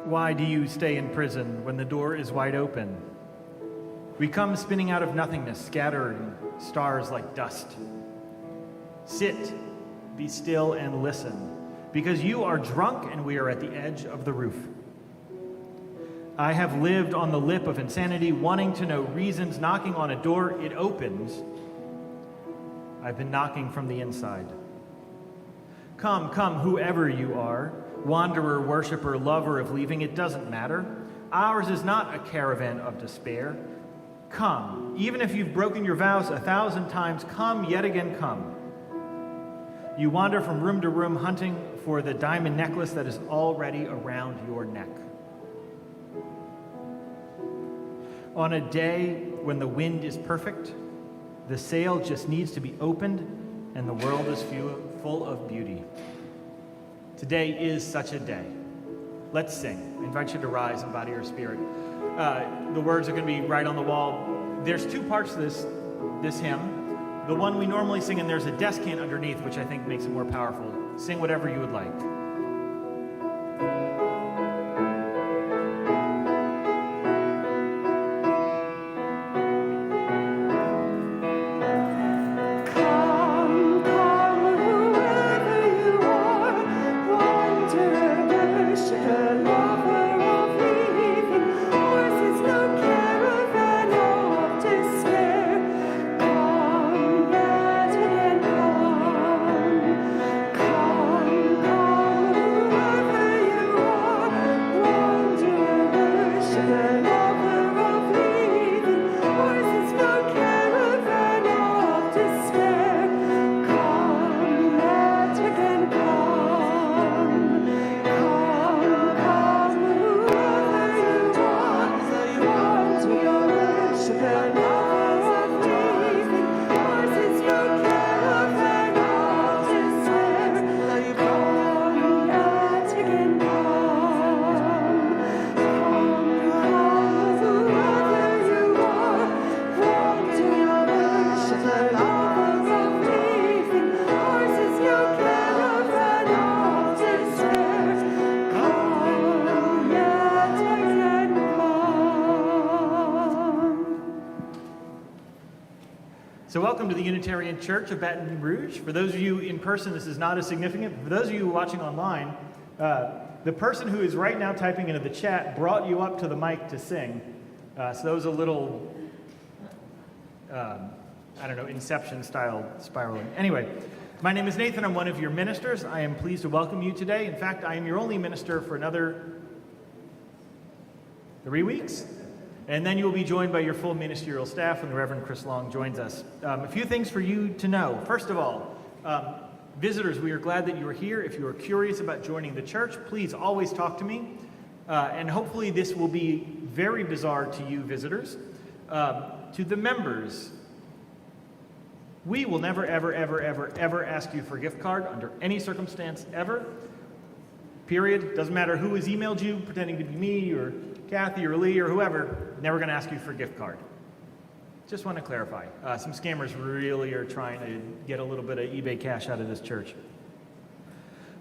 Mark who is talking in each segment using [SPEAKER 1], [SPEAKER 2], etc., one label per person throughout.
[SPEAKER 1] Why do you stay in prison when the door is wide open? We come spinning out of nothingness, scattering stars like dust. Sit, be still, and listen, because you are drunk and we are at the edge of the roof. I have lived on the lip of insanity, wanting to know reasons, knocking on a door, it opens. I've been knocking from the inside. Come, come, whoever you are, wanderer, worshiper, lover of leaving, it doesn't matter. Ours is not a caravan of despair. Come, even if you've broken your vows 1,000 times, come yet again, come. You wander from room to room hunting for the diamond necklace that is already around your neck. On a day when the wind is perfect, the sail just needs to be opened and the world is full of beauty. Today is such a day. Let's sing. I invite you to rise and body your spirit. The words are going to be right on the wall. There's two parts to this hymn. The one we normally sing, and there's a descant underneath, which I think makes it more powerful. Sing whatever you would like. So welcome to the Unitarian Church of Baton Rouge. For those of you in person, this is not as significant. But for those of you watching online, the person who is right now typing into the chat brought you up to the mic to sing. So that was a little, Inception style spiraling. Anyway, my name is Nathan. I'm one of your ministers. I am pleased to welcome you today. In fact, I am your only minister for another 3 weeks. And then you'll be joined by your full ministerial staff when the Reverend Chris Long joins us. A few things for you to know. First of all, visitors, we are glad that you are here. If you are curious about joining the church, please always talk to me. And hopefully this will be very bizarre to you visitors. To the members, we will never, ever, ever, ever, ever ask you for a gift card under any circumstance ever. Period. Doesn't matter who has emailed you, pretending to be me or Kathy or Lee or whoever, never going to ask you for a gift card. Just want to clarify. Some scammers really are trying to get a little bit of eBay cash out of this church.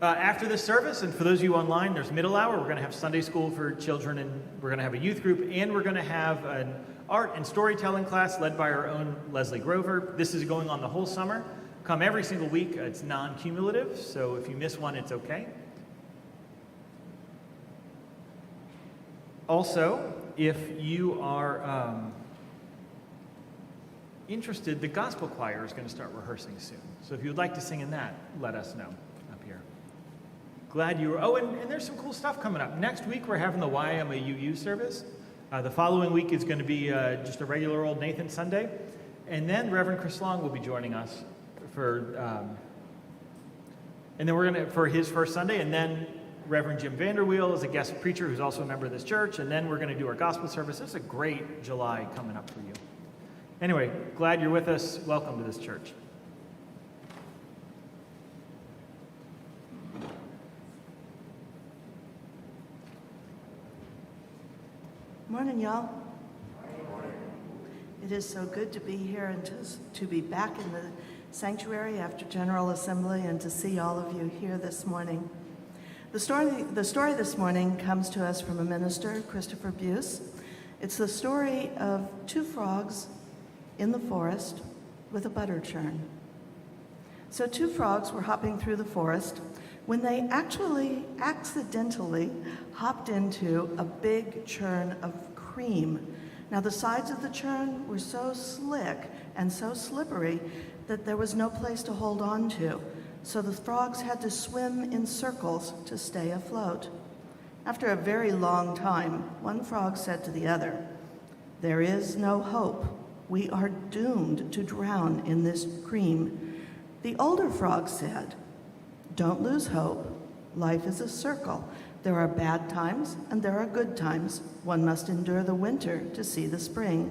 [SPEAKER 1] After this service, and for those of you online, there's middle hour. We're going to have Sunday school for children, and we're going to have a youth group, and we're going to have an art and storytelling class led by our own Leslie Grover. This is going on the whole summer. Come every single week. It's non-cumulative, so if you miss one, it's okay. Also, if you are interested, the gospel choir is going to start rehearsing soon. So if you would like to sing in that, let us know up here. Glad you were. Oh, and there's some cool stuff coming up. Next week, we're having the Why I'm a UU service. The following week is going to be just a regular old Nathan Sunday. And then Reverend Chris Long will be joining us for, and then we're going to, for his first Sunday, and then Reverend Jim Vanderweel is a guest preacher who's also a member of this church, and then we're going to do our gospel service. It's a great July coming up for you. Anyway, glad you're with us. Welcome to this church.
[SPEAKER 2] Morning, y'all. It is so good to be here and to be back in the sanctuary after General Assembly and to see all of you here this morning. The story this morning comes to us from a minister, Christopher Buse. It's the story of two frogs in the forest with a butter churn. So two frogs were hopping through the forest when they actually accidentally hopped into a big churn of cream. Now the sides of the churn were so slick and so slippery that there was no place to hold on to. So the frogs had to swim in circles to stay afloat. After a very long time, one frog said to the other, "There is no hope. We are doomed to drown in this cream." The older frog said, "Don't lose hope. Life is a circle. There are bad times and there are good times. One must endure the winter to see the spring."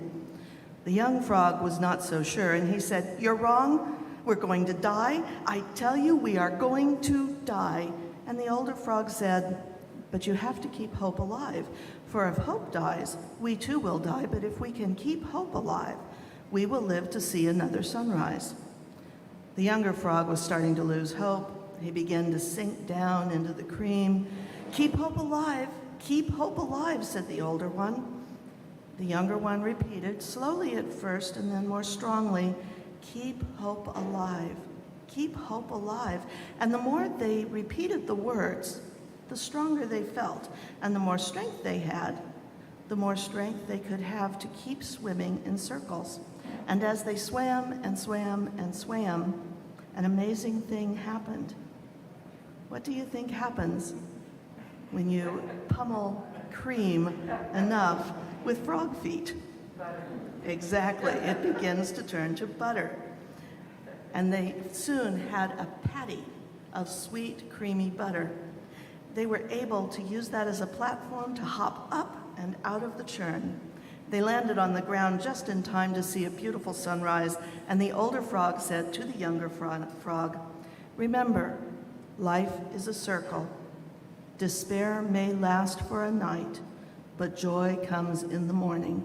[SPEAKER 2] The young frog was not so sure, and he said, "You're wrong. We're going to die. I tell you, we are going to die." And the older frog said, "But you have to keep hope alive. For if hope dies, we too will die. But if we can keep hope alive, we will live to see another sunrise." The younger frog was starting to lose hope. He began to sink down into the cream. "Keep hope alive. Keep hope alive," said the older one. The younger one repeated, slowly at first and then more strongly, "Keep hope alive. Keep hope alive." And the more they repeated the words, the stronger they felt. And the more strength they had, the more strength they could have to keep swimming in circles. And as they swam and swam and swam, an amazing thing happened. What do you think happens when you pummel cream enough with frog feet? Exactly, it begins to turn to butter. And they soon had a patty of sweet, creamy butter. They were able to use that as a platform to hop up and out of the churn. They landed on the ground just in time to see a beautiful sunrise, and the older frog said to the younger frog, "Remember, life is a circle. Despair may last for a night, but joy comes in the morning."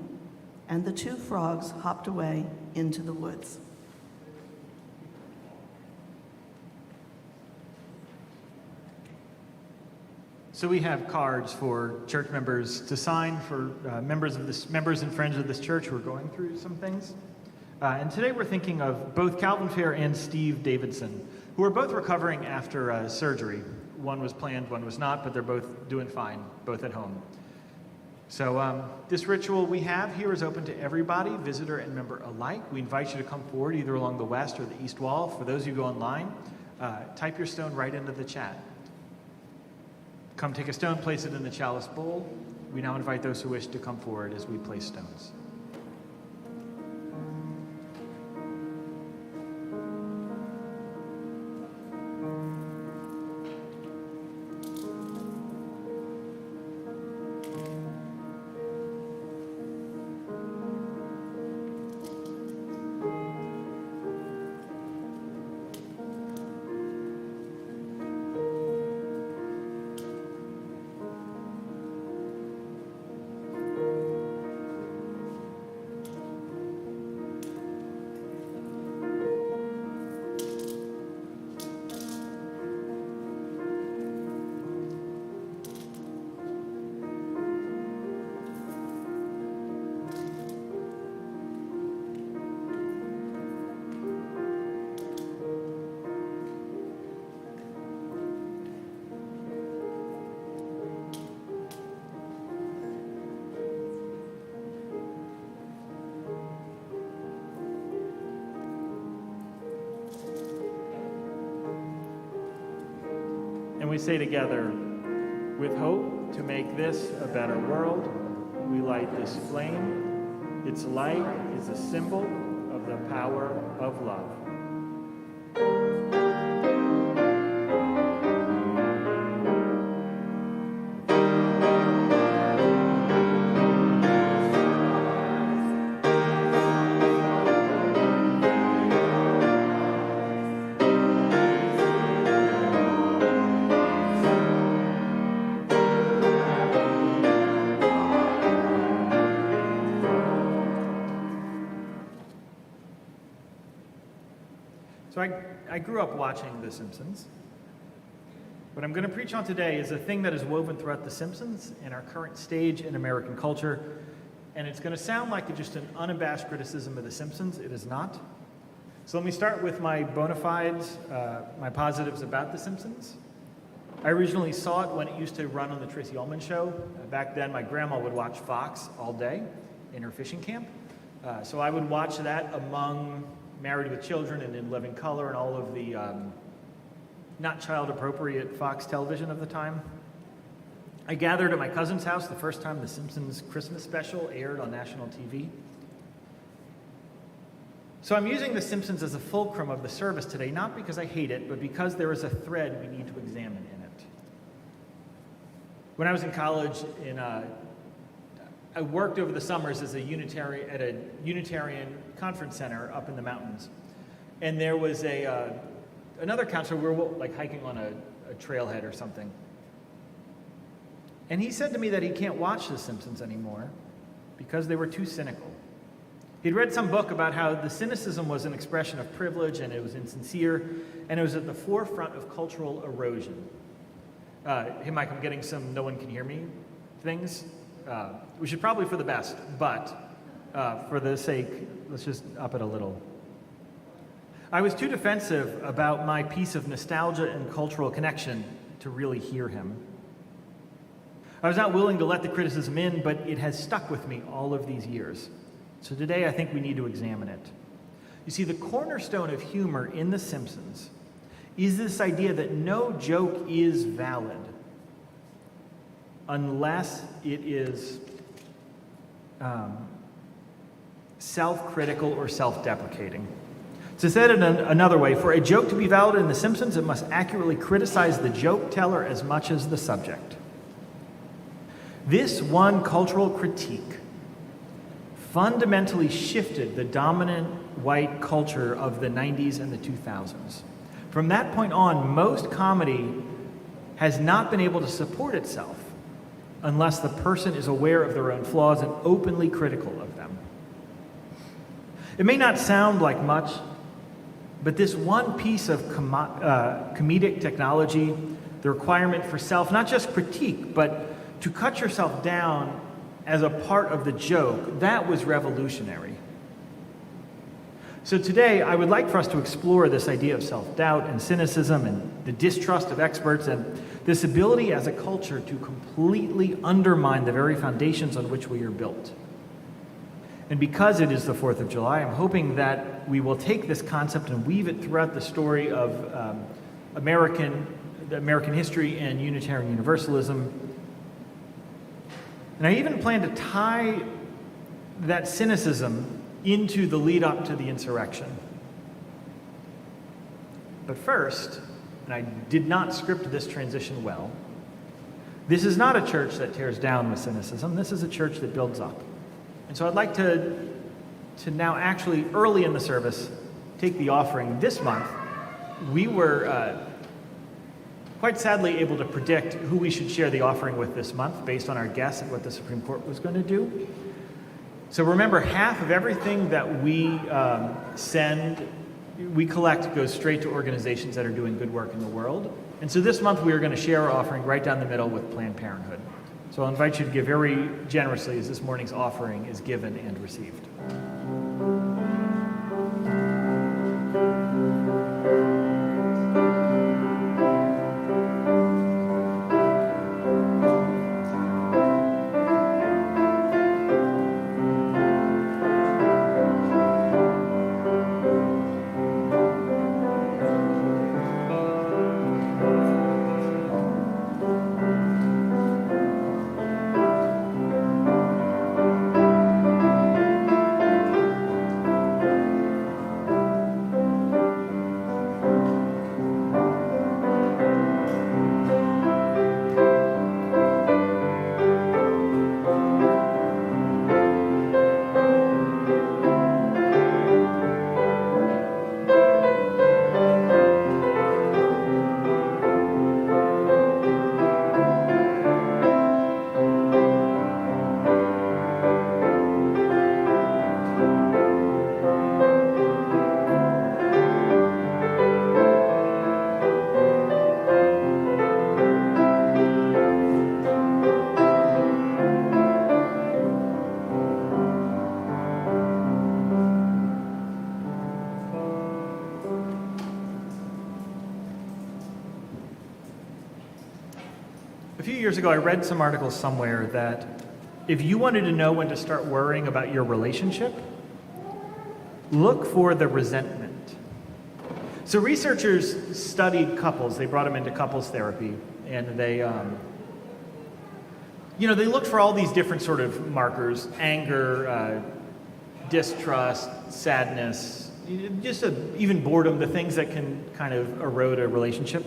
[SPEAKER 2] And the two frogs hopped away into the woods.
[SPEAKER 1] So we have cards for church members to sign for members and friends of this church who are going through some things. And today we're thinking of both Calvin Fair and Steve Davidson, who are both recovering after surgery. One was planned, one was not, but they're both doing fine, both at home. So this ritual we have here is open to everybody, visitor and member alike. We invite you to come forward either along the west or the east wall. For those of you who go online, type your stone right into the chat. Come take a stone, place it in the chalice bowl. We now invite those who wish to come forward as we place stones. And we say together, with hope to make this a better world, we light this flame. Its light is a symbol of the power of love. So I grew up watching The Simpsons. What I'm going to preach on today is a thing that is woven throughout The Simpsons and our current stage in American culture, and it's going to sound like just an unabashed criticism of The Simpsons. It is not. So let me start with my bona fides, my positives about The Simpsons. I originally saw it when it used to run on the Tracy Ullman Show. Back then, my grandma would watch Fox all day in her fishing camp. So I would watch that among Married with Children and In Living Color and all of the not child-appropriate Fox television of the time. I gathered at my cousin's house the first time The Simpsons Christmas special aired on national TV. So I'm using The Simpsons as a fulcrum of the service today, not because I hate it, but because there is a thread we need to examine in it. When I was in college, I worked over the summers as at a Unitarian conference center up in the mountains. And there was another counselor, we were like hiking on a trailhead or something. And he said to me that he can't watch The Simpsons anymore because they were too cynical. He'd read some book about how the cynicism was an expression of privilege and it was insincere, and it was at the forefront of cultural erosion. Hey, Mike, I'm getting some no one can hear me things, which is probably for the best, but for the sake, let's just up it a little. I was too defensive about my piece of nostalgia and cultural connection to really hear him. I was not willing to let the criticism in, but it has stuck with me all of these years. So today I think we need to examine it. You see, the cornerstone of humor in The Simpsons is this idea that no joke is valid unless it is self-critical or self-deprecating. To say it in another way, for a joke to be valid in The Simpsons, it must accurately criticize the joke teller as much as the subject. This one cultural critique fundamentally shifted the dominant white culture of the 90s and the 2000s. From that point on, most comedy has not been able to support itself unless the person is aware of their own flaws and openly critical of them. It may not sound like much, but this one piece of comedic technology, the requirement for self, not just critique, but to cut yourself down as a part of the joke, that was revolutionary. So today, I would like for us to explore this idea of self-doubt and cynicism and the distrust of experts and this ability as a culture to completely undermine the very foundations on which we are built. And because it is the 4th of July, I'm hoping that we will take this concept and weave it throughout the story of American history and Unitarian Universalism. And I even plan to tie that cynicism into the lead up to the insurrection. But first, and I did not script this transition well, this is not a church that tears down with cynicism. This is a church that builds up. And so I'd like to now actually, early in the service, take the offering. This month, we were quite sadly able to predict who we should share the offering with this month based on our guess at what the Supreme Court was going to do. So remember, half of everything that we collect goes straight to organizations that are doing good work in the world. And so this month we are going to share our offering right down the middle with Planned Parenthood. So I'll invite you to give very generously as this morning's offering is given and received. A few years ago, I read some articles somewhere that if you wanted to know when to start worrying about your relationship, look for the resentment. So researchers studied couples. They brought them into couples therapy, and they looked for all these different sort of markers: anger, distrust, sadness, even boredom, the things that can kind of erode a relationship.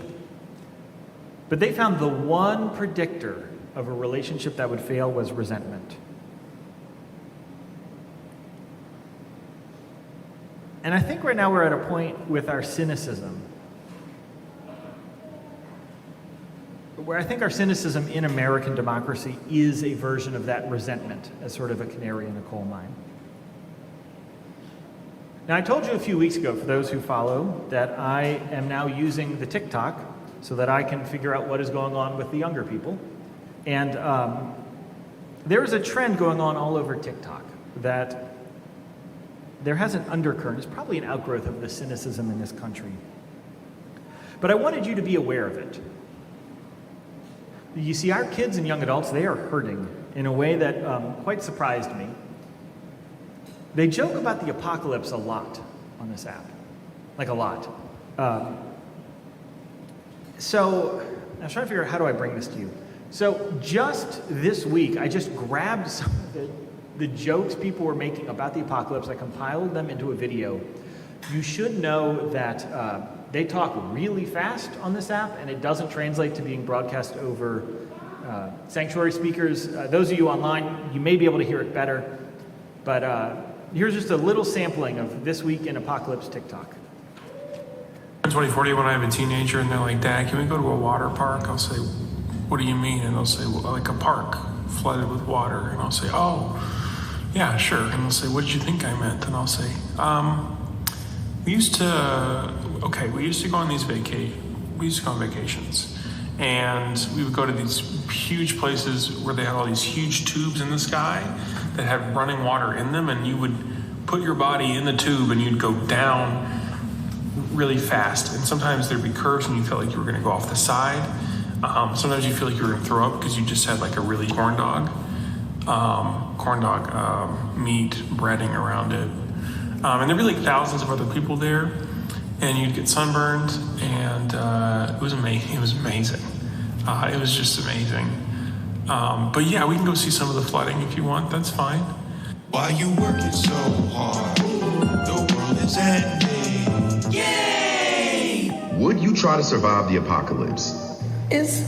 [SPEAKER 1] But they found the one predictor of a relationship that would fail was resentment. And I think right now we're at a point with our cynicism where I think our cynicism in American democracy is a version of that resentment as sort of a canary in a coal mine. Now, I told you a few weeks ago, for those who follow, that I am now using the TikTok so that I can figure out what is going on with the younger people. And there is a trend going on all over TikTok that there has an undercurrent. It's probably an outgrowth of the cynicism in this country. But I wanted you to be aware of it. You see, our kids and young adults, they are hurting in a way that quite surprised me. They joke about the apocalypse a lot on this app, like a lot. So I was trying to figure out, how do I bring this to you? So just this week, I just grabbed some of the jokes people were making about the apocalypse. I compiled them into a video. You should know that they talk really fast on this app, and it doesn't translate to being broadcast over sanctuary speakers. Those of you online, you may be able to hear it better. But here's just a little sampling of This Week in Apocalypse TikTok.
[SPEAKER 3] In 2040, when I have a teenager and they're like, "Dad, can we go to a water park?" I'll say, "What do you mean?" And they'll say, "Well, like a park flooded with water." And I'll say, "Oh, yeah, sure." And they'll say, "What did you think I meant?" And I'll say, we used to go on these vacations, and we would go to these huge places where they had all these huge tubes in the sky that had running water in them, and you would put your body in the tube and you'd go down really fast. And sometimes there'd be curves and you felt like you were going to go off the side. Sometimes you feel like you were going to throw up because you just had like a really corn dog meat breading around it. And there'd be like thousands of other people there, and you'd get sunburned, and it was amazing. It was amazing. It was just amazing. But yeah, we can go see some of the flooding if you want. That's fine.
[SPEAKER 4] Why you working so hard? The world is ending. Yay!
[SPEAKER 5] Would you try to survive the apocalypse?
[SPEAKER 6] Is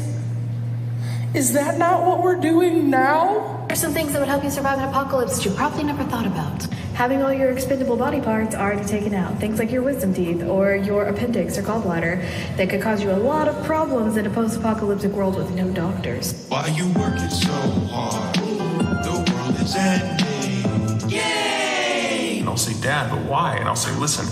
[SPEAKER 6] that not what we're doing now?
[SPEAKER 7] There's some things that would help you survive an apocalypse that you probably never thought about.
[SPEAKER 8] Having all your expendable body parts already taken out. Things like your wisdom teeth or your appendix or gallbladder that could cause you a lot of problems in a post-apocalyptic world with no doctors.
[SPEAKER 4] Why you working so hard? The world is ending. Yay!
[SPEAKER 3] And I'll say, "Dad, but why?" And I'll say, "Listen,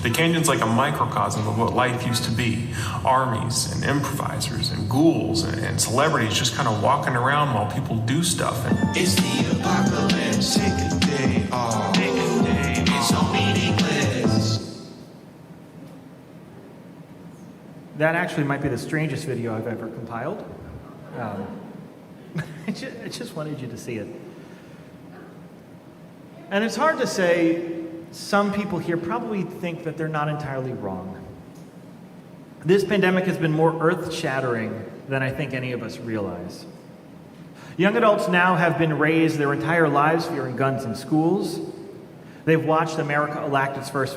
[SPEAKER 3] the canyon's like a microcosm of what life used to be. Armies and improvisers and ghouls and celebrities just kind of walking around while people do stuff." And
[SPEAKER 4] It's the apocalypse. Take a day off. It's so meaningless.
[SPEAKER 1] That actually might be the strangest video I've ever compiled. I just wanted you to see it. And it's hard to say. Some people here probably think that they're not entirely wrong. This pandemic has been more earth-shattering than I think any of us realize. Young adults now have been raised their entire lives fearing guns in schools. They've watched America elect its first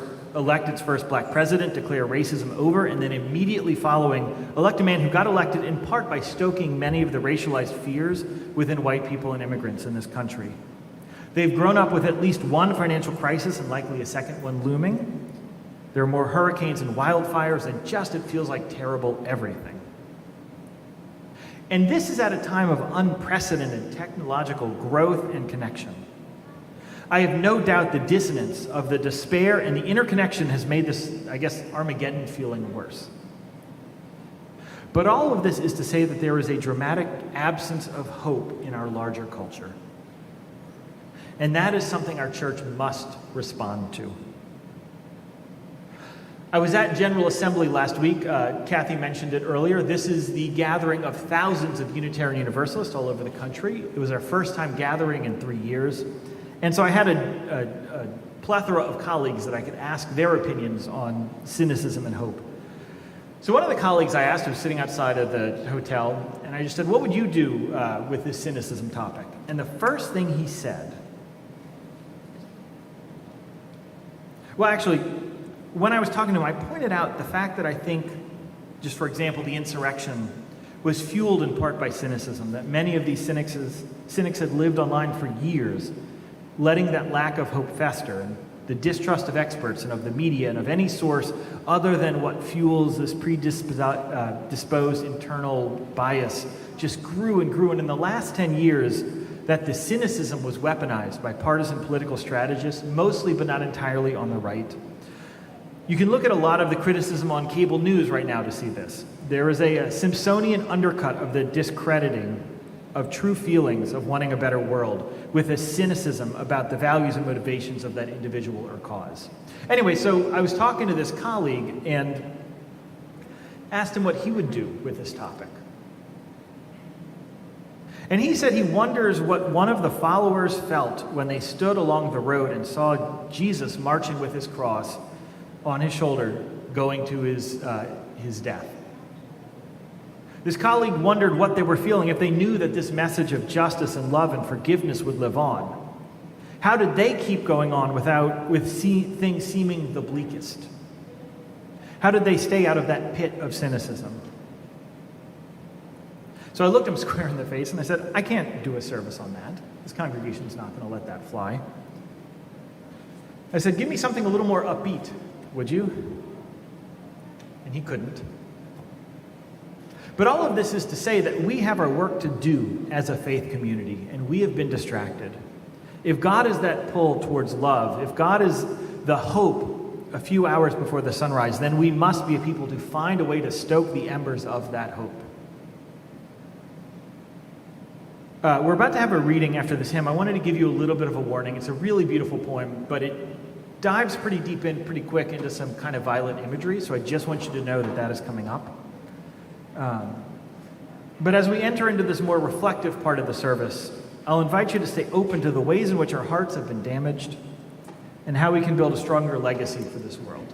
[SPEAKER 1] black president, declare racism over, and then immediately following, elect a man who got elected in part by stoking many of the racialized fears within white people and immigrants in this country. They've grown up with at least one financial crisis and likely a second one looming. There are more hurricanes and wildfires, and it feels like terrible everything. And this is at a time of unprecedented technological growth and connection. I have no doubt the dissonance of the despair and the interconnection has made this, Armageddon feeling worse. But all of this is to say that there is a dramatic absence of hope in our larger culture. And that is something our church must respond to. I was at General Assembly last week. Kathy mentioned it earlier. This is the gathering of thousands of Unitarian Universalists all over the country. It was our first time gathering in 3 years. And so I had a plethora of colleagues that I could ask their opinions on cynicism and hope. So one of the colleagues I asked was sitting outside of the hotel, and I just said, what would you do with this cynicism topic? And the first thing he said, well, actually, when I was talking to him, I pointed out the fact that I think, just for example, the insurrection was fueled in part by cynicism, that many of these cynics had lived online for years, letting that lack of hope fester, and the distrust of experts and of the media and of any source other than what fuels this predisposed internal bias just grew and grew. And in the last 10 years, that the cynicism was weaponized by partisan political strategists, mostly but not entirely on the right. You can look at a lot of the criticism on cable news right now to see this. There is a Simpsonian undercut of the discrediting of true feelings of wanting a better world with a cynicism about the values and motivations of that individual or cause. Anyway, so I was talking to this colleague and asked him what he would do with this topic. And he said he wonders what one of the followers felt when they stood along the road and saw Jesus marching with his cross on his shoulder going to his death. This colleague wondered what they were feeling if they knew that this message of justice and love and forgiveness would live on. How did they keep going on with things seeming the bleakest? How did they stay out of that pit of cynicism? So I looked him square in the face and I said, I can't do a service on that. This congregation's not going to let that fly. I said, give me something a little more upbeat, would you? And he couldn't. But all of this is to say that we have our work to do as a faith community, and we have been distracted. If God is that pull towards love, if God is the hope a few hours before the sunrise, then we must be a people to find a way to stoke the embers of that hope. We're about to have a reading after this hymn. I wanted to give you a little bit of a warning. It's a really beautiful poem, but it dives pretty deep in, pretty quick into some kind of violent imagery, so I just want you to know that that is coming up. But as we enter into this more reflective part of the service, I'll invite you to stay open to the ways in which our hearts have been damaged and how we can build a stronger legacy for this world.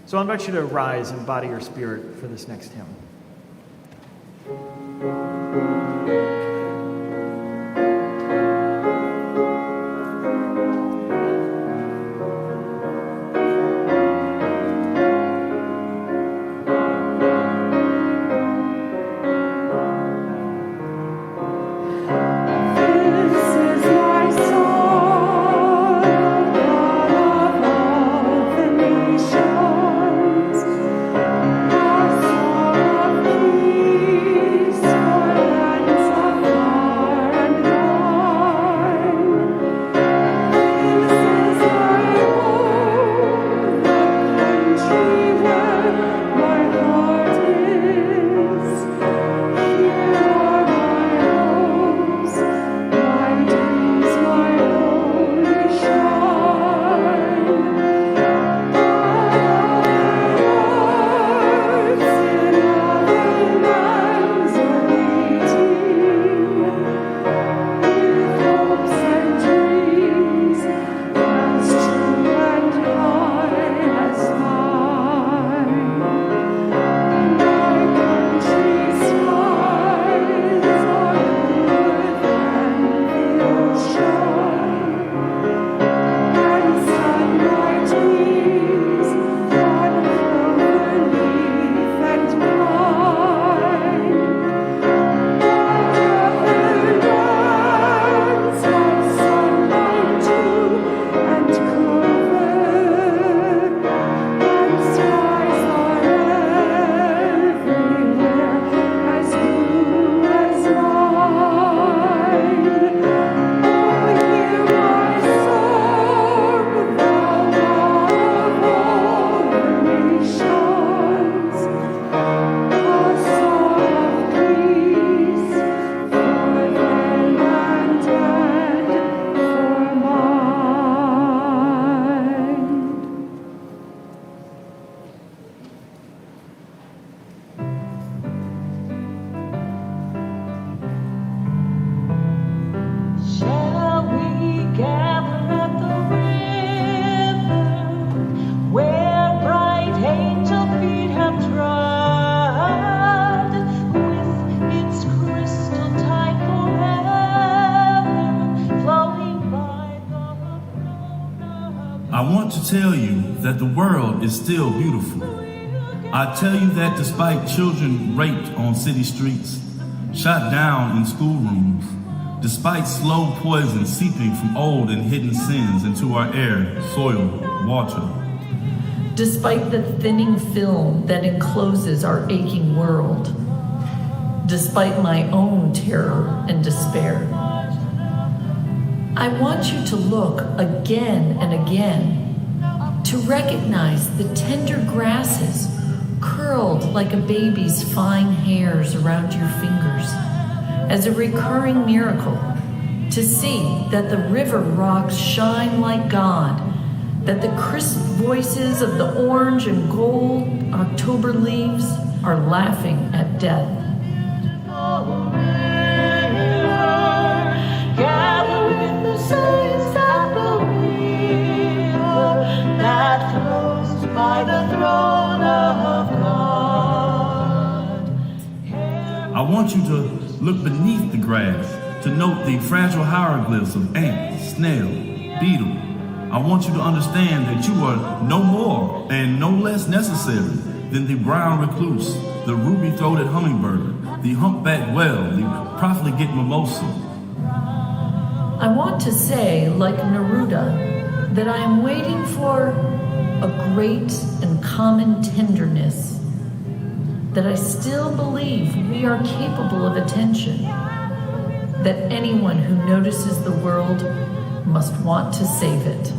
[SPEAKER 1] So I invite you to rise and body your spirit for this next hymn.
[SPEAKER 9] Peace, for lands of the world is still beautiful. I tell you that despite children raped on city streets, shot down in schoolrooms, despite slow poison seeping from old and hidden sins into our air, soil, water.
[SPEAKER 10] Despite the thinning film that encloses our aching world. Despite my own terror and despair. I want you to look again and again to recognize the tender grasses curled like a baby's fine hairs around your fingers as a recurring miracle, to see that the river rocks shine like God, that the crisp voices of the orange and gold October leaves are laughing at death. Gather with the saints at the river that flows by the throne of God.
[SPEAKER 9] I want you to look beneath the grass to note the fragile hieroglyphs of ant, snail, beetle. I want you to understand that you are no more and no less necessary than the brown recluse, the ruby-throated hummingbird, the humpback whale, the profligate mimosa.
[SPEAKER 10] I want to say, like Neruda, that I am waiting for a great and common tenderness, that I still believe we are capable of attention, that anyone who notices the world must want to save it.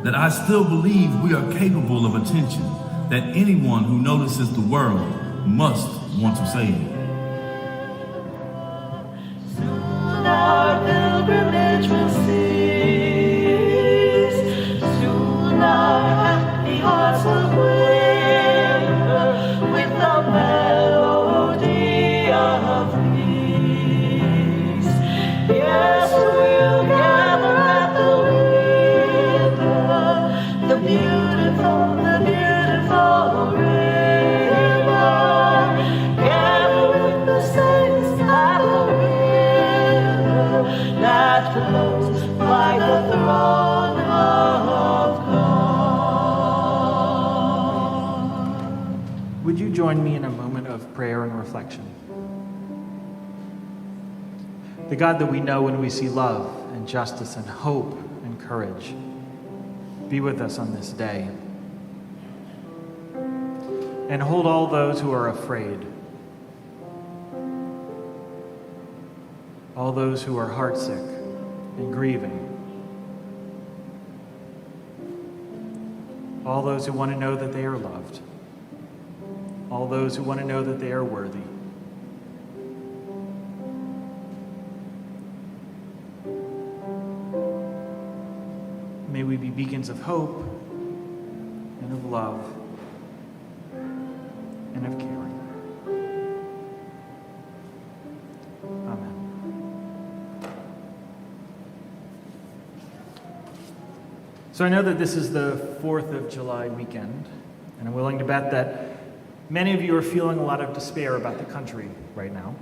[SPEAKER 9] That I still believe we are capable of attention, that anyone who notices the world must want to save it.
[SPEAKER 10] Soon our pilgrimage will cease. Soon our happy hearts will quiver with the melody of peace. Yes, we'll gather at the beautiful river. Gather with the saints at the river that flows by the throne of God.
[SPEAKER 1] Would you join me in a moment of prayer and reflection? The God that we know when we see love and justice and hope and courage, be with us on this day. And hold all those who are afraid, all those who are heartsick and grieving, all those who want to know that they are loved, all those who want to know that they are worthy. May we be beacons of hope and of love and of caring. Amen. So I know that this is the 4th of July weekend, and I'm willing to bet that many of you are feeling a lot of despair about the country right now.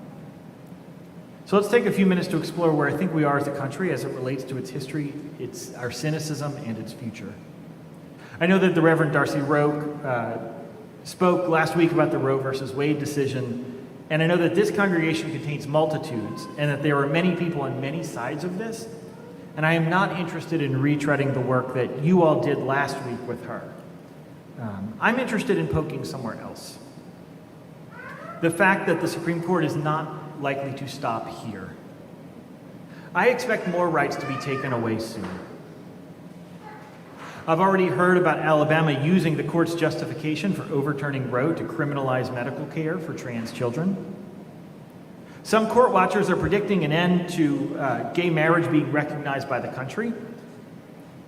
[SPEAKER 1] So let's take a few minutes to explore where I think we are as a country as it relates to its history, our cynicism, and its future. I know that the Reverend Darcy Roque spoke last week about the Roe versus Wade decision, and I know that this congregation contains multitudes and that there are many people on many sides of this, and I am not interested in retreading the work that you all did last week with her. I'm interested in poking somewhere else. The fact that the Supreme Court is not likely to stop here. I expect more rights to be taken away soon. I've already heard about Alabama using the court's justification for overturning Roe to criminalize medical care for trans children. Some court watchers are predicting an end to gay marriage being recognized by the country.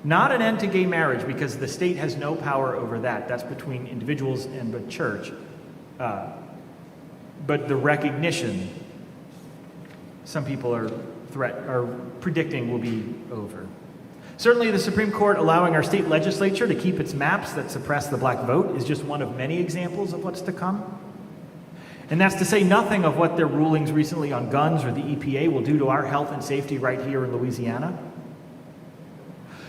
[SPEAKER 1] Not an end to gay marriage, because the state has no power over that. That's between individuals and the church. But the recognition, some people are predicting, will be over. Certainly the Supreme Court allowing our state legislature to keep its maps that suppress the black vote is just one of many examples of what's to come. And that's to say nothing of what their rulings recently on guns or the EPA will do to our health and safety right here in Louisiana.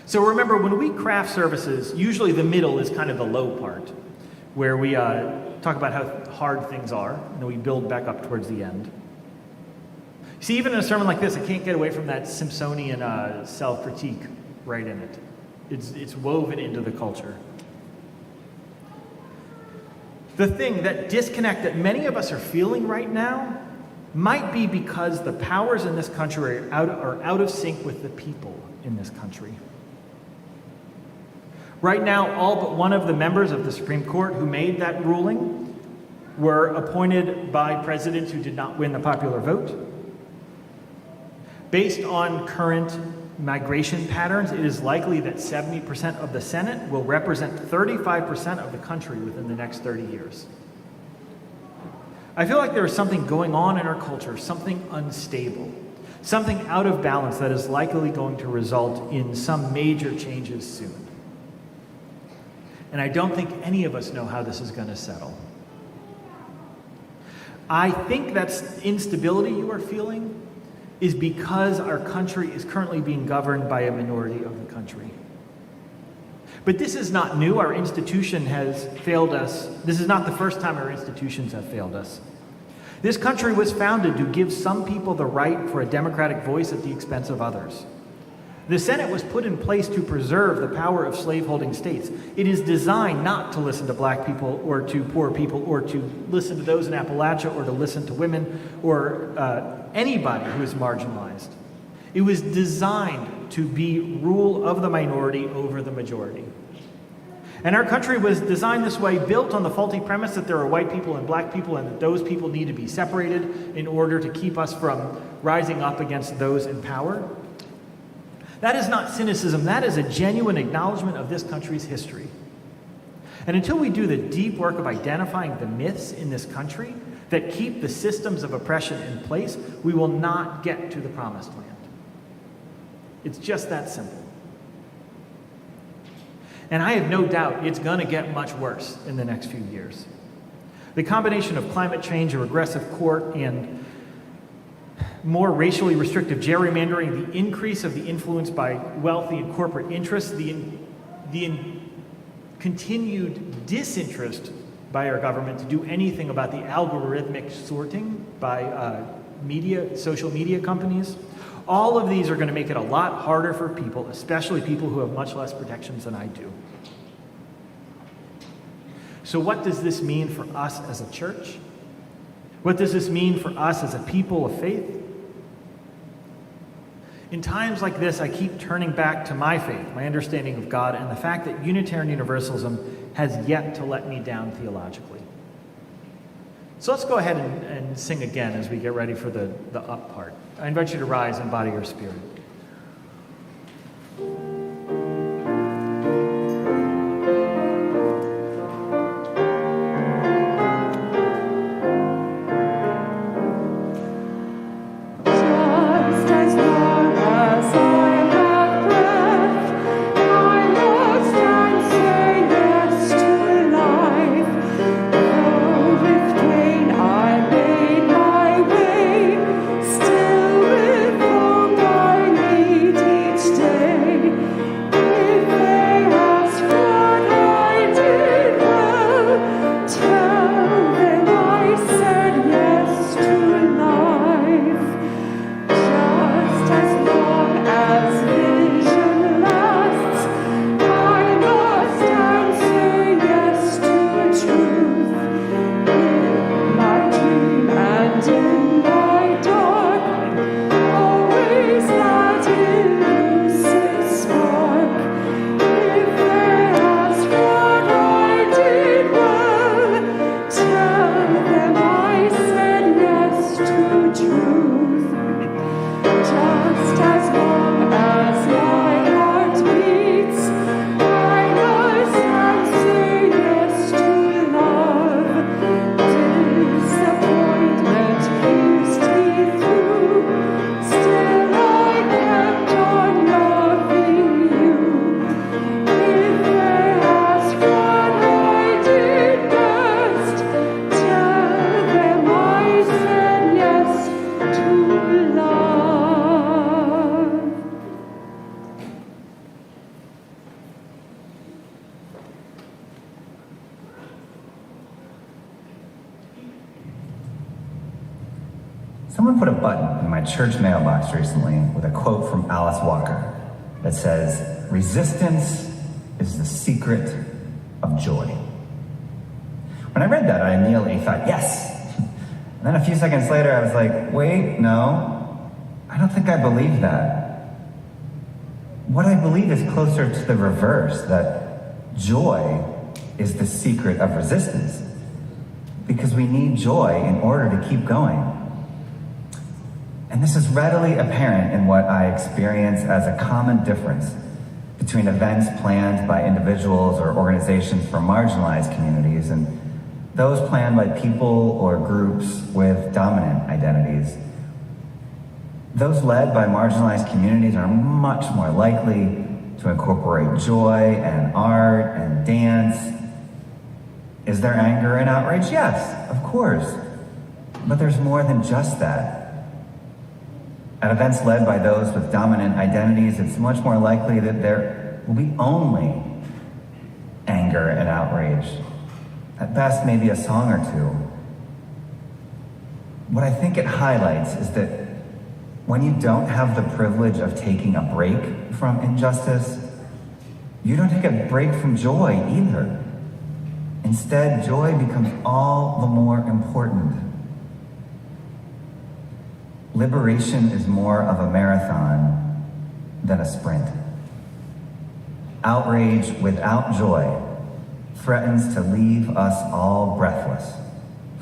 [SPEAKER 1] So remember, when we craft services, usually the middle is kind of the low part, where we talk about how hard things are, and then we build back up towards the end. See, even in a sermon like this, I can't get away from that Simpsonian self-critique right in it. It's woven into the culture. The thing, that disconnect that many of us are feeling right now, might be because the powers in this country are out of sync with the people in this country. Right now, all but one of the members of the Supreme Court who made that ruling were appointed by presidents who did not win the popular vote. Based on current migration patterns, it is likely that 70% of the Senate will represent 35% of the country within the next 30 years. I feel like there is something going on in our culture, something unstable, something out of balance that is likely going to result in some major changes soon. And I don't think any of us know how this is going to settle. I think that instability you are feeling is because our country is currently being governed by a minority of the country. But this is not new. Our institution has failed us. This is not the first time our institutions have failed us. This country was founded to give some people the right for a democratic voice at the expense of others. The Senate was put in place to preserve the power of slaveholding states. It is designed not to listen to black people or to poor people or to listen to those in Appalachia or to listen to women or anybody who is marginalized. It was designed to be rule of the minority over the majority. And our country was designed this way, built on the faulty premise that there are white people and black people and that those people need to be separated in order to keep us from rising up against those in power. That is not cynicism. That is a genuine acknowledgement of this country's history. And until we do the deep work of identifying the myths in this country that keep the systems of oppression in place, we will not get to the promised land. It's just that simple. And I have no doubt it's going to get much worse in the next few years. The combination of climate change, a regressive court, and more racially restrictive gerrymandering, the increase of the influence by wealthy and corporate interests, the continued disinterest by our government to do anything about the algorithmic sorting by social media companies. All of these are going to make it a lot harder for people, especially people who have much less protections than I do. So what does this mean for us as a church? What does this mean for us as a people of faith? In times like this, I keep turning back to my faith, my understanding of God, and the fact that Unitarian Universalism has yet to let me down theologically. So let's go ahead and sing again as we get ready for the up part. I invite you to rise in body or spirit.
[SPEAKER 11] Still with all my Someone put a button in my church mailbox recently with a quote from Alice Walker that says, "Resistance is the secret of joy." When I read that, I immediately thought, yes. And then a few seconds later, I was like, wait, no, I don't think I believe that. What I believe is closer to the reverse, that joy is the secret of resistance, because we need joy in order to keep going. And this is readily apparent in what I experience as a common difference between events planned by individuals or organizations for marginalized communities and those planned by people or groups with dominant identities. Those led by marginalized communities are much more likely to incorporate joy and art and dance. Is there anger and outrage? Yes, of course. But there's more than just that. At events led by those with dominant identities, it's much more likely that there will be only anger and outrage. At best, maybe a song or two. What I think it highlights is that when you don't have the privilege of taking a break from injustice, you don't take a break from joy either. Instead, joy becomes all the more important. Liberation is more of a marathon than a sprint. Outrage without joy threatens to leave us all breathless,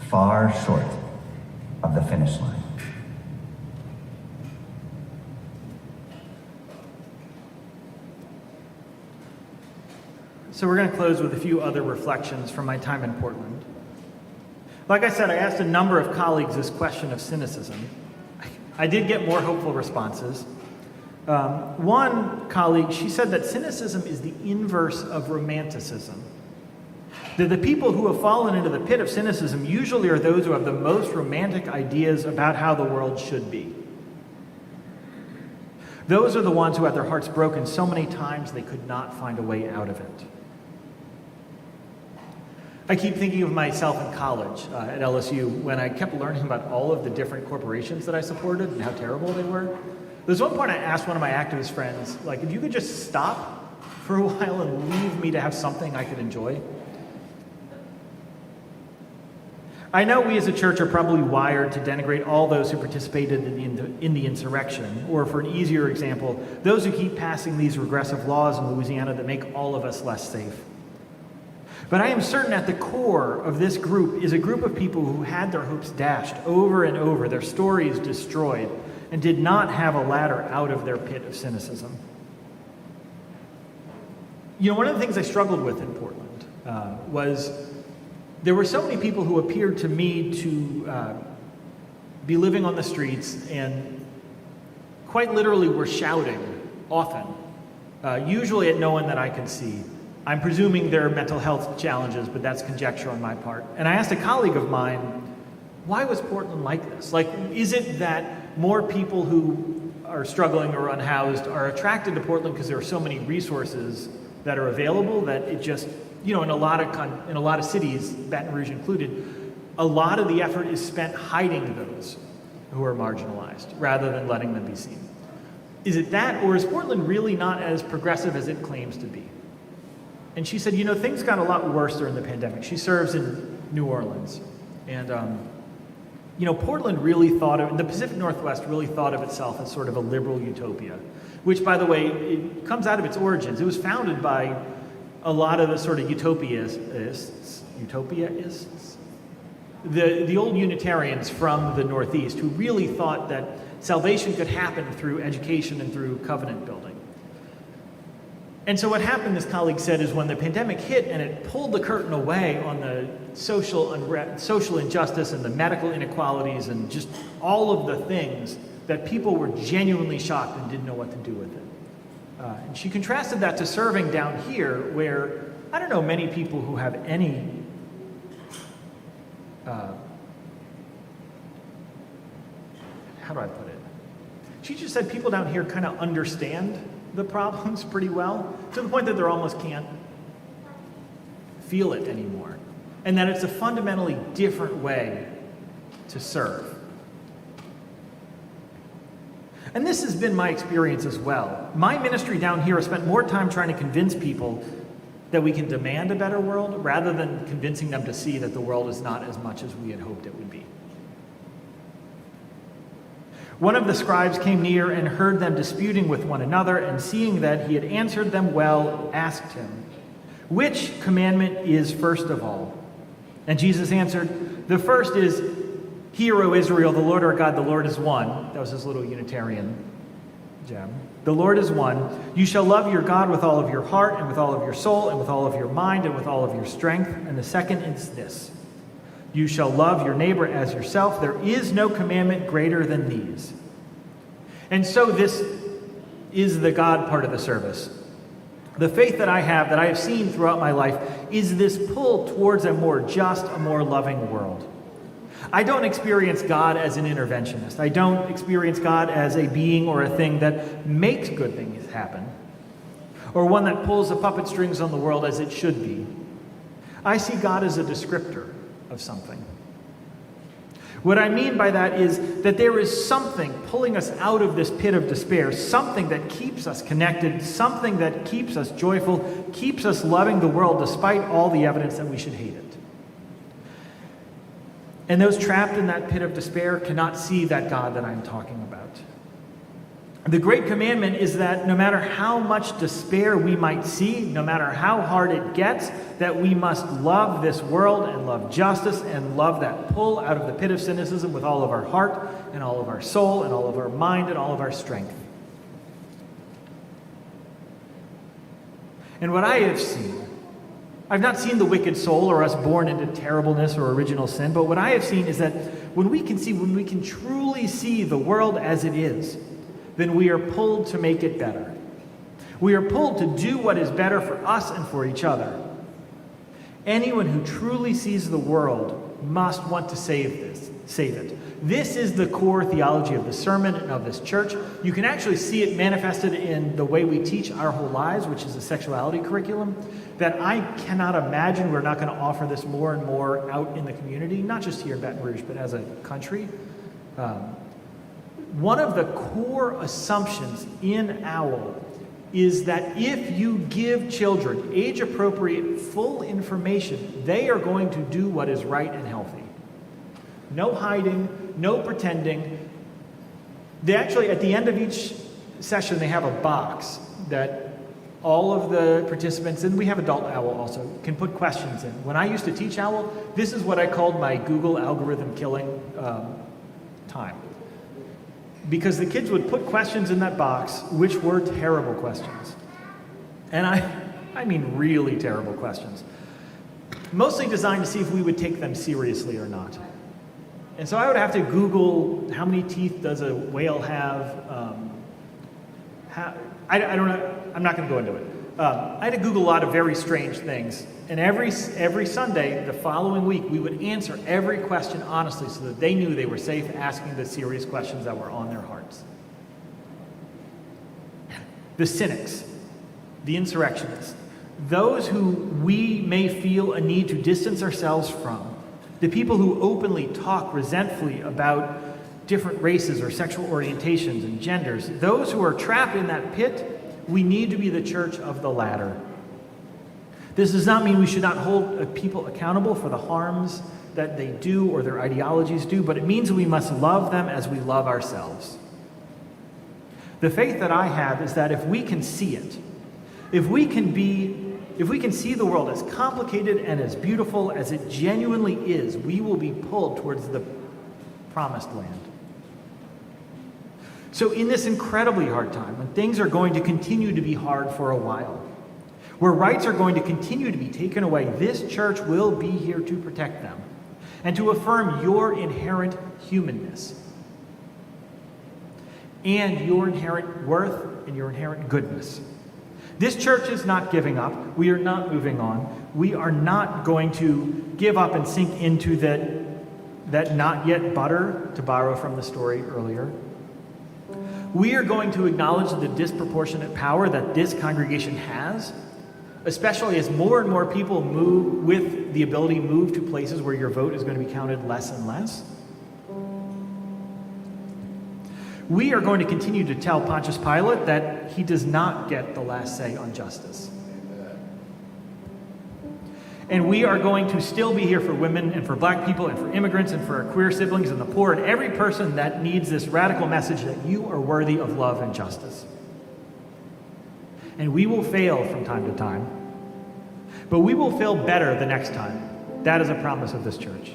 [SPEAKER 11] far short of the finish line.
[SPEAKER 1] So we're going to close with a few other reflections from my time in Portland. Like I said, I asked a number of colleagues this question of cynicism. I did get more hopeful responses. One colleague, she said that cynicism is the inverse of romanticism. That the people who have fallen into the pit of cynicism usually are those who have the most romantic ideas about how the world should be. Those are the ones who had their hearts broken so many times they could not find a way out of it. I keep thinking of myself in college at LSU when I kept learning about all of the different corporations that I supported and how terrible they were. There was one point I asked one of my activist friends, like, if you could just stop for a while and leave me to have something I could enjoy. I know we as a church are probably wired to denigrate all those who participated in the insurrection, or for an easier example, those who keep passing these regressive laws in Louisiana that make all of us less safe. But I am certain at the core of this group is a group of people who had their hopes dashed over and over, their stories destroyed, and did not have a ladder out of their pit of cynicism. You know, one of the things I struggled with in Portland was there were so many people who appeared to me to be living on the streets and quite literally were shouting often, usually at no one that I could see. I'm presuming there are mental health challenges, but that's conjecture on my part. And I asked a colleague of mine, why was Portland like this? Like, is it that more people who are struggling or unhoused are attracted to Portland because there are so many resources that are available that it just, you know, in a lot of cities, Baton Rouge included, a lot of the effort is spent hiding those who are marginalized rather than letting them be seen. Is it that, or is Portland really not as progressive as it claims to be? And she said, you know, things got a lot worse during the pandemic. She serves in New Orleans. And, you know, Portland really thought of, the Pacific Northwest really thought of itself as sort of a liberal utopia, which, by the way, it comes out of its origins. It was founded by a lot of the sort of utopia-ists, the old Unitarians from the Northeast who really thought that salvation could happen through education and through covenant building. And so what happened, this colleague said, is when the pandemic hit and it pulled the curtain away on the social injustice and the medical inequalities and just all of the things that people were genuinely shocked and didn't know what to do with it. And she contrasted that to serving down here where, I don't know many people who have any how do I put it? She just said people down here kind of understand the problems pretty well, to the point that they almost can't feel it anymore. And that it's a fundamentally different way to serve. And this has been my experience as well. My ministry down here has spent more time trying to convince people that we can demand a better world rather than convincing them to see that the world is not as much as we had hoped it would be. One of the scribes came near and heard them disputing with one another, and seeing that he had answered them well, asked him, "Which commandment is first of all?" And Jesus answered, "The first is, 'Hear, O Israel, the Lord our God, the Lord is one.'" That was his little Unitarian gem. "The Lord is one. You shall love your God with all of your heart and with all of your soul and with all of your mind and with all of your strength. And the second is this: you shall love your neighbor as yourself. There is no commandment greater than these." And so this is the God part of the service. The faith that I have seen throughout my life, is this pull towards a more just, a more loving world. I don't experience God as an interventionist. I don't experience God as a being or a thing that makes good things happen, or one that pulls the puppet strings on the world as it should be. I see God as a descriptor of something. What I mean by that is that there is something pulling us out of this pit of despair, something that keeps us connected, something that keeps us joyful, keeps us loving the world despite all the evidence that we should hate it. And those trapped in that pit of despair cannot see that God that I'm talking about. The great commandment is that no matter how much despair we might see, no matter how hard it gets, that we must love this world and love justice and love that pull out of the pit of cynicism with all of our heart and all of our soul and all of our mind and all of our strength. And what I have seen, I've not seen the wicked soul or us born into terribleness or original sin, but what I have seen is that when we can truly see the world as it is, then we are pulled to make it better. We are pulled to do what is better for us and for each other. Anyone who truly sees the world must want to save it. This is the core theology of the sermon and of this church. You can actually see it manifested in the way we teach our whole lives, which is a sexuality curriculum, that I cannot imagine we're not going to offer this more and more out in the community, not just here in Baton Rouge, but as a country. One of the core assumptions in OWL is that if you give children age-appropriate, full information, they are going to do what is right and healthy. No hiding, no pretending. They actually, at the end of each session, they have a box that all of the participants, and we have adult OWL also, can put questions in. When I used to teach OWL, this is what I called my Google algorithm killing time. Because the kids would put questions in that box, which were terrible questions. And I mean really terrible questions. Mostly designed to see if we would take them seriously or not. And so I would have to Google how many teeth does a whale have. I don't know. I'm not going to go into it. I had to Google a lot of very strange things. And every Sunday, the following week, we would answer every question honestly so that they knew they were safe asking the serious questions that were on their hearts. The cynics, the insurrectionists, those who we may feel a need to distance ourselves from, the people who openly talk resentfully about different races or sexual orientations and genders, those who are trapped in that pit, we need to be the church of the latter. This does not mean we should not hold people accountable for the harms that they do or their ideologies do, but it means we must love them as we love ourselves. The faith that I have is that if we can see it, if we can see the world as complicated and as beautiful as it genuinely is, we will be pulled towards the promised land. So in this incredibly hard time, when things are going to continue to be hard for a while, where rights are going to continue to be taken away, this church will be here to protect them and to affirm your inherent humanness and your inherent worth and your inherent goodness. This church is not giving up. We are not moving on. We are not going to give up and sink into that not yet butter, to borrow from the story earlier. We are going to acknowledge the disproportionate power that this congregation has, especially as more and more people move with the ability to move to places where your vote is going to be counted less and less. We are going to continue to tell Pontius Pilate that he does not get the last say on justice. And we are going to still be here for women and for black people and for immigrants and for our queer siblings and the poor and every person that needs this radical message that you are worthy of love and justice. And we will fail from time to time, but we will fail better the next time. That is a promise of this church.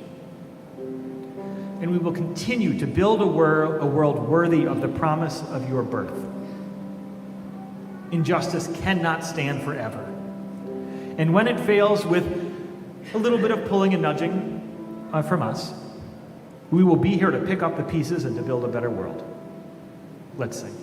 [SPEAKER 1] And we will continue to build a world worthy of the promise of your birth. Injustice cannot stand forever. And when it fails with a little bit of pulling and nudging from us, we will be here to pick up the pieces and to build a better world. Let's sing.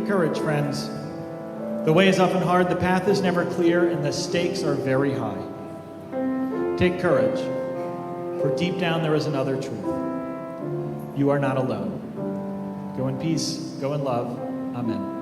[SPEAKER 1] courage, friends. The way is often hard, the path is never clear, and the stakes are very high. Take courage, for deep down there is another truth. You are not alone. Go in peace, go in love. Amen.